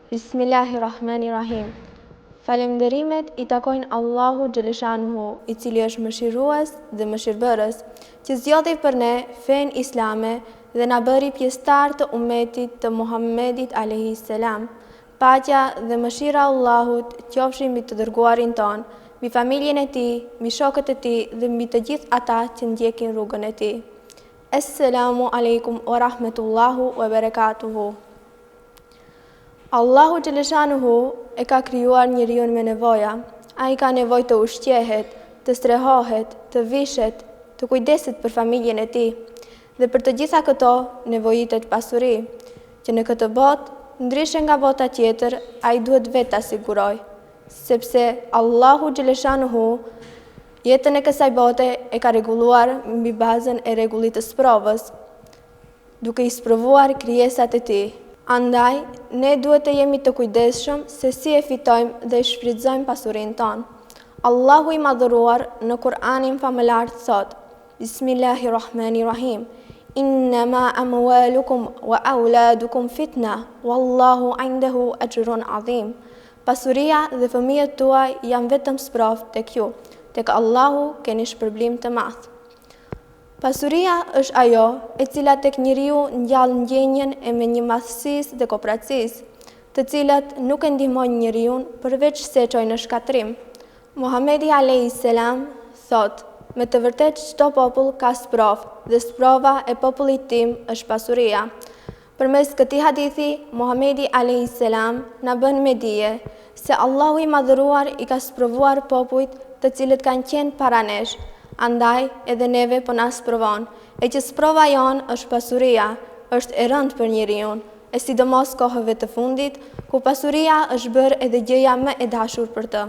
Bismillahirrahmanirrahim. Falënderimet I takojnë Allahu Xhaleshanuhu, I cili është mëshirues dhe mëshirbërës, që zgjodhi për ne fen islame dhe na bëri pjesëtar të ummetit të Muhammedit alayhis salam. Paqja dhe mëshira e Allahut qofshin mbi të dërguarin ton, mbi familjen e tij, mbi shokët e tij dhe mbi të gjithë ata që ndjekin rrugën e tij. Assalamu alaikum wa rahmetullahu wa barakatuhu. Allahu Xhaleshanuhu e ka krijuar njeriu me nevoja. Ai ka nevojë të ushqehet, të strehohet, të vishet, të kujdeset për familjen e tij. Dhe për të gjitha këto nevojitet pasuri, që në këtë botë, ndryshe nga bota tjetër, ai duhet vetë ta sigurojë, sepse Allahu Xhaleshanuhu jetën e kësaj bote e ka rregulluar mbi bazën e rregullit të sprovës, duke I sprovuar krijesat e tij. Andaj, ne duhet të jemi të kujdesshëm se si e fitojmë dhe I shfrytëzojmë pasurinë tonë. Allahu I madhëruar në Kur'anin famëlar thot: Bismillahirrahmanirrahim. Innama amwalukum wa auladukum fitna, wallahu indahu ajrun azim. Pasuria dhe fëmijët tuaj janë vetëm sprovë tek ju, tek Allahu keni shpërblim të madh. Pasuria është ajo e cila tek njeriu ngjall ndjenjen e menjëmadhësisë dhe kopratësisë, të cilat nuk e ndihmojnë njeriu përveç se çojnë në shkatrim. Muhamedi alayhis salam thot: me të vërtetë çdo popull ka sprovë dhe sprova e popullit tim është pasuria. Përmes këtij hadithi, Muhamedi alayhis salam na bën me dije se Allahu I madhëruar I ka sprovuar popujt të cilët kanë qenë para nesh. Andaj edhe neve po na sprovon, e që sprova jon është pasuria, është e rëndë për njeriu, e sidomos kohëve të fundit, ku pasuria është bërë edhe gjëja më e dashur për të.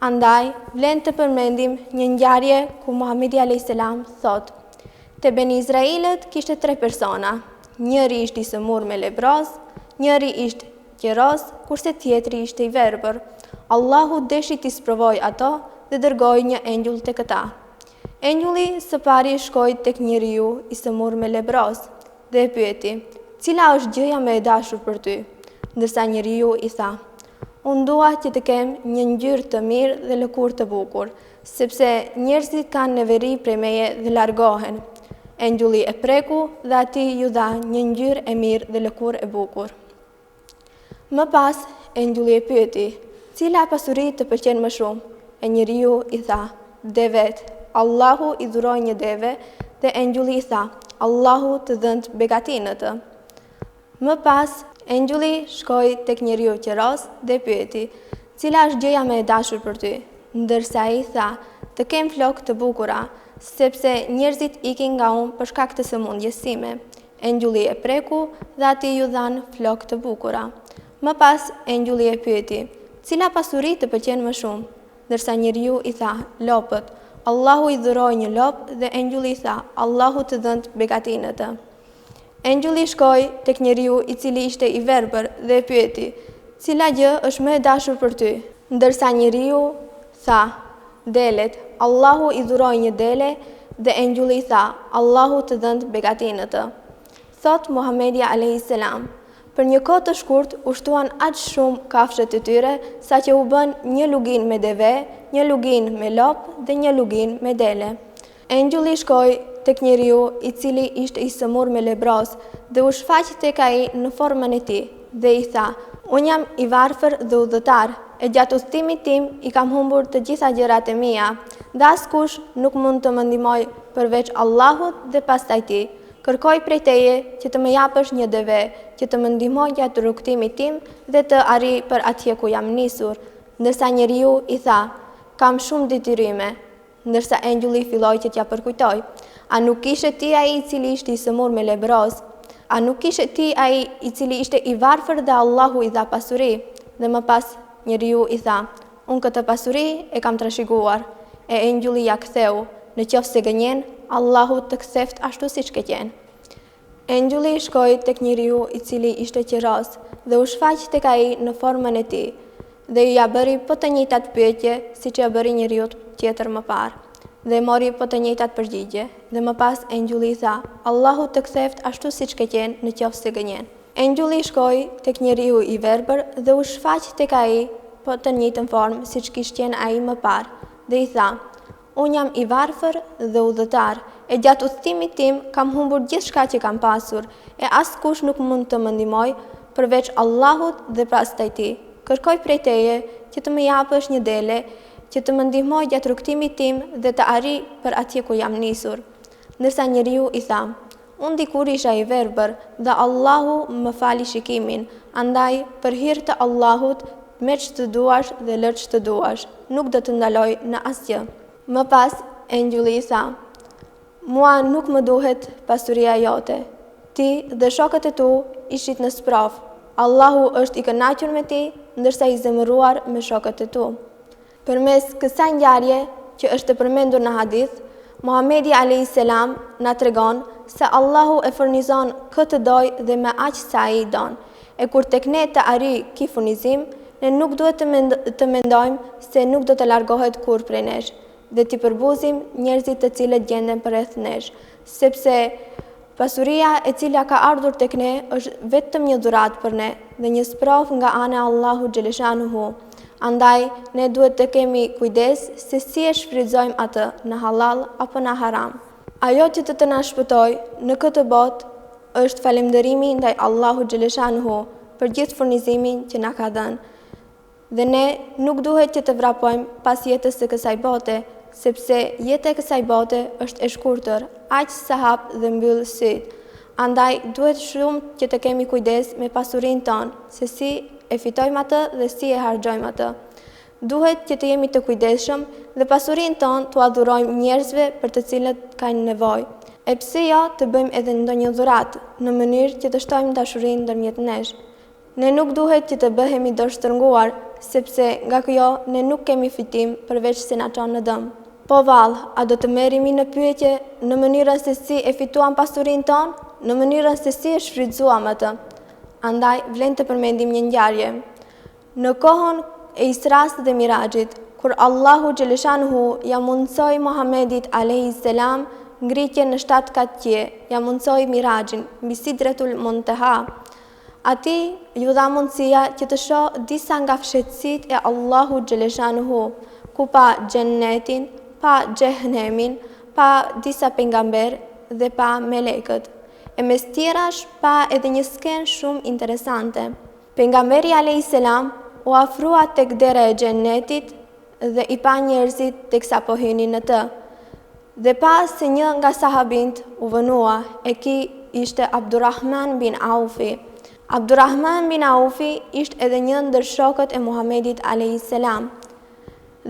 Andaj, vlen të përmendim një ngjarje ku Muhamedi alayhis salam thot: te Beni Izrailët kishte 3 persona, njëri ishte I sëmurë me lebroz, njëri ishte qeroz, kurse tjetri ishte I verbër. Allahu deshi t'i sprovoj ato dhe dërgoi një engjëll tek ata. Engjulli së pari shkoi tek njeriu I sëmurë me lebroz dhe e pyeti: cila është gjëja më e dashur për ty? Ndërsa njeriu I tha: unë dua që të kem një ngjyrë të mirë dhe lëkurë të bukur, sepse njerëzit kanë neveri prej meje dhe largohen. Engjulli e preku dhe atij ju dha një ngjyrë e mirë dhe lëkurë e bukur. Më pas, engjulli e pyeti: cila pasuri të pëlqen më shumë? E njeriu I tha: devet. Allahu I dhuroi një deve dhe engjulli I tha: Allahu të dhënë begatin në të. Më pas, engjulli shkoi tek njeriu qeroz dhe pyeti: cila është gjëja më e dashur për ty? Ndërsa ai tha: të kem flokë të bukura, sepse njerëzit ikin nga unë për shkak të sëmundjes time. Engjulli e preku dhe atij ju dhan flokë të bukura. Më pas, engjulli e pyeti: cila pasuri të pëlqen më shumë? Ndërsa njeriu I tha: lopët. Allahu I dhuroi një lop dhe engjulli I tha: Allahu të dhënë begatin në të. Engjulli shkoi tek njeriu I cili ishte I verbër dhe e pyeti: cila gjë është më e dashur për ty? Ndërsa njeriu tha: delet. Allahu I dhuroi një dele dhe engjulli I tha: Allahu të dhënë begatin në të. Thot Muhamedi alayhis salam: për një kohë të shkurt ushtuan aq shumë kafshët e tyre sa që u bën një lugin me deve, një lugin me lop dhe një lugin me dele. Engjulli shkoi tek njeriu I cili ishte I sëmurë me lebroz dhe u shfaq tek ai në formën e tij dhe I tha: unë jam I varfër dhe udhëtar, e gjatë udhëtimit tim I kam humbur të gjitha gjërat e mia, dhe askush nuk mund të më ndihmoj përveç Allahut dhe pastaj ti. Kërkoj prej teje që të më japësh një deve, që të më ndihmoj gjatë rrugtimit tim dhe të arri për atje ku jam nisur. Ndërsa njeriu I tha: kam shumë detyrime. Ndërsa engjulli filloi që t'ja përkujtoj: a nuk ishe ti ai I cili ishte I sëmurë me lebroz? A nuk ishe ti ai I cili ishte I varfër dhe Allahu I dha pasuri? Dhe më pas njeriu I tha: unë këtë pasuri e kam trashëguar. E engjulli ja ktheu: në qoftë se gënjen, Allahu të ktheft ashtu siç ke qenë. Engjulli shkoi tek njeriu I cili ishte qeroz dhe u shfaq tek ai në formën e tij dhe ja bëri po të njëjtat pyetje siç ja bëri njeriu tjetër më parë. Dhe mori po të njëjtat përgjigje dhe më pas engjulli I tha: Allahu të ktheft ashtu siç ke qenë në qoftë se gënjen. Engjulli shkoi tek njeriu i verbër dhe u shfaq tek ai, po të njëjtën formë siç kishte qenë ai më parë, dhe i tha: "Unë jam i varfër dhe udhëtar, e gjatë udhëtimit tim kam humbur gjithçka që kam pasur, e askush nuk mund të më ndihmoj përveç Allahut dhe pastaj ti. Kërkoj prej teje që të më japësh një dele, që të më ndihmoj gjatë rrugtimit tim dhe të arri për atje ku jam nisur." Ndërsa njeriu i tha: "Unë dikur isha i verbër dhe Allahu më fali shikimin, andaj për hir të Allahut merr ç'të duash dhe lër ç'të duash, nuk do të ndaloj në asgjë." Më pas, engjulli i tha: "Mua nuk më duhet pasuria jote. Ti dhe shokët e tu ishit në sprov. Allahu është i kënaqur me ti, ndërsa i zemëruar me shokët e tu." Përmes kësaj ngjarje që është përmendur në hadith, Muhamedi a.s. na tregon se Allahu e furnizon këtë doj dhe me aq sa ai don. E kur tek ne të arri ky furnizim, ne nuk duhet të mendojmë se nuk do të largohet kur prej nesh, dhe t'i përbuzim njerëzit të cilët gjenden përreth nesh, sepse pasuria e cila ka ardhur tek ne është vetëm një dhuratë për ne dhe një sprovë nga ana e Allahut xhaleshanuhu. Andaj, ne duhet të kemi kujdes se si e shfrytëzojmë atë, në halal apo në haram. Ajo që të na shpëtoj në këtë botë është falënderimi ndaj Allahut xhaleshanuhu për gjithë furnizimin që na ka dhënë. Dhe ne nuk duhet që të vrapojmë pas jetës së kësaj bote, sepse jeta e kësaj bote është e shkurtër, aq sa hap dhe mbyll syt. Andaj duhet shumë që të kemi kujdes me pasurinë tonë, se si e fitojmë atë dhe si e harxojmë atë. Duhet që të jemi të kujdesshëm dhe pasurinë tonë t'u adhurojmë njerëzve për të cilët kanë nevojë. E pse jo të bëjmë edhe ndonjë dhuratë në mënyrë që të shtojmë dashurinë ndërmjet nesh. Ne nuk duhet që të bëhemi dorështërnguar, sepse nga kjo ne nuk kemi fitim përveç se na çon në dëm. Po vallë, a do të merremi në pyetje në mënyrën se si e fituam pasurinë tonë, në mënyrën se si e shfrytzuam atë? Andaj vlen të përmendim një ngjarje. Në kohën e Isras dhe Miraxhit, kur Allahu xhaleshanuhu ja mundsoi Muhamedit a.s. ngritje në 7 katje, ja mundsoi Miraxhin mbi Sidratul Muntaha. Ati ju dha mundësia që të shoh disa nga fshehtësitë e Allahut xhaleshanuhu, ku pa xhennetin, pa xhehenemin, pa disa pejgamber dhe pa melekët. E mes tjerash pa edhe një skenë shumë interesante. Pejgamberi a.s. u afrua tek dera e xhennetit dhe i pa njerëzit teksa po hynin në të. Dhe pa se një nga sahabint u vënua, e ky ishte Abdurrahman bin Aufi. Abdurrahman bin Aufi ishte edhe një ndër shokët e Muhamedit a.s.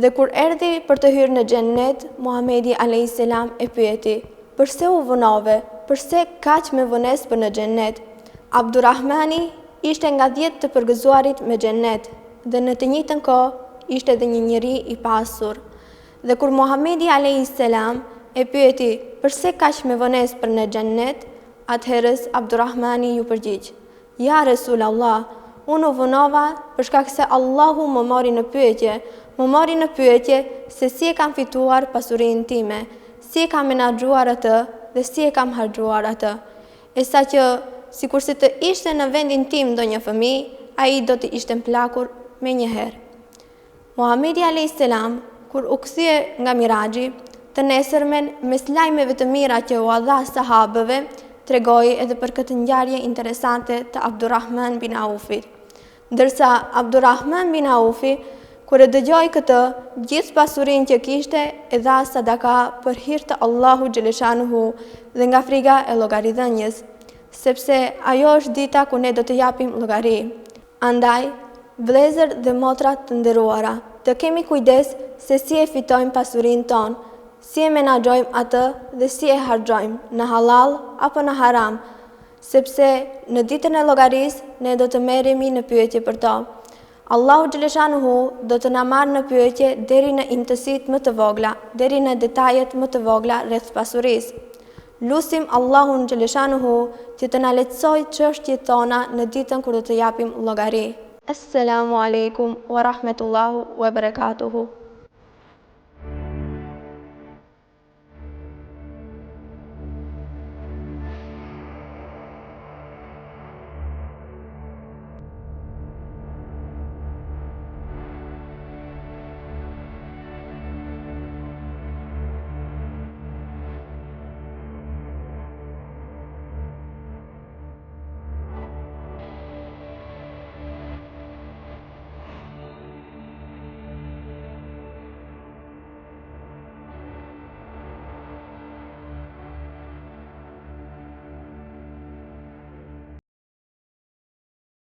Dhe kur erdhi për të hyrë në xhennet, Muhamedi a.s. e pyeti: "Pse u vënove? Pse kaq me vonesë për në xhennet?" Abdurrahmani ishte nga 10 të përgëzuarit me xhennet dhe në të njëjtën kohë ishte edhe një njeri i pasur. Dhe kur Muhamedi a.s. e pyeti: "Pse kaq me vonesë për në xhennet?" atëherës Abdurrahmani ju përgjigj: "Ja Resulallah, unë u vënova për shkak se Allahu më mori në pyetje se si e kam fituar pasurinë time, si e kam menaxhuar atë dhe si e kam harxhuar atë. E sa që sikurse të ishte në vendin tim ndonjë fëmijë, ai do të ishte mplakur me njëherë." Muhamedi a.s. kur u kthye nga Miraxhi, të nesërmen mes lajmeve të mira që u dha sahabëve, tregoi edhe për këtë ngjarje interesante të Abdurrahman bin Aufit. Ndërsa Abdurrahman bin Aufi, kur e dëgjoi këtë, gjithë pasurinë që kishte e dha sadaka për hir të Allahut xhaleshanuhu dhe nga frika e llogaridhënies, sepse ajo është dita ku ne do të japim llogari. Andaj, vëllezër dhe motra të nderuara, të kemi kujdes se si e fitojmë pasurinë tonë, si e menaxhojmë atë dhe si e harxojmë, në halal apo në haram, sepse në ditën e llogarisë ne do të merremi në pyetje për to. Allahu xhaleshanuhu do të na marrë në pyetje deri në imtësitë më të vogla, deri në detajet më të vogla rreth pasurisë. Lusim Allahun xhaleshanuhu që të na lehtësojë çështjet tona në ditën kur do të japim llogari. Assalamu alaikum wa rahmatullahi wa barakatuhu.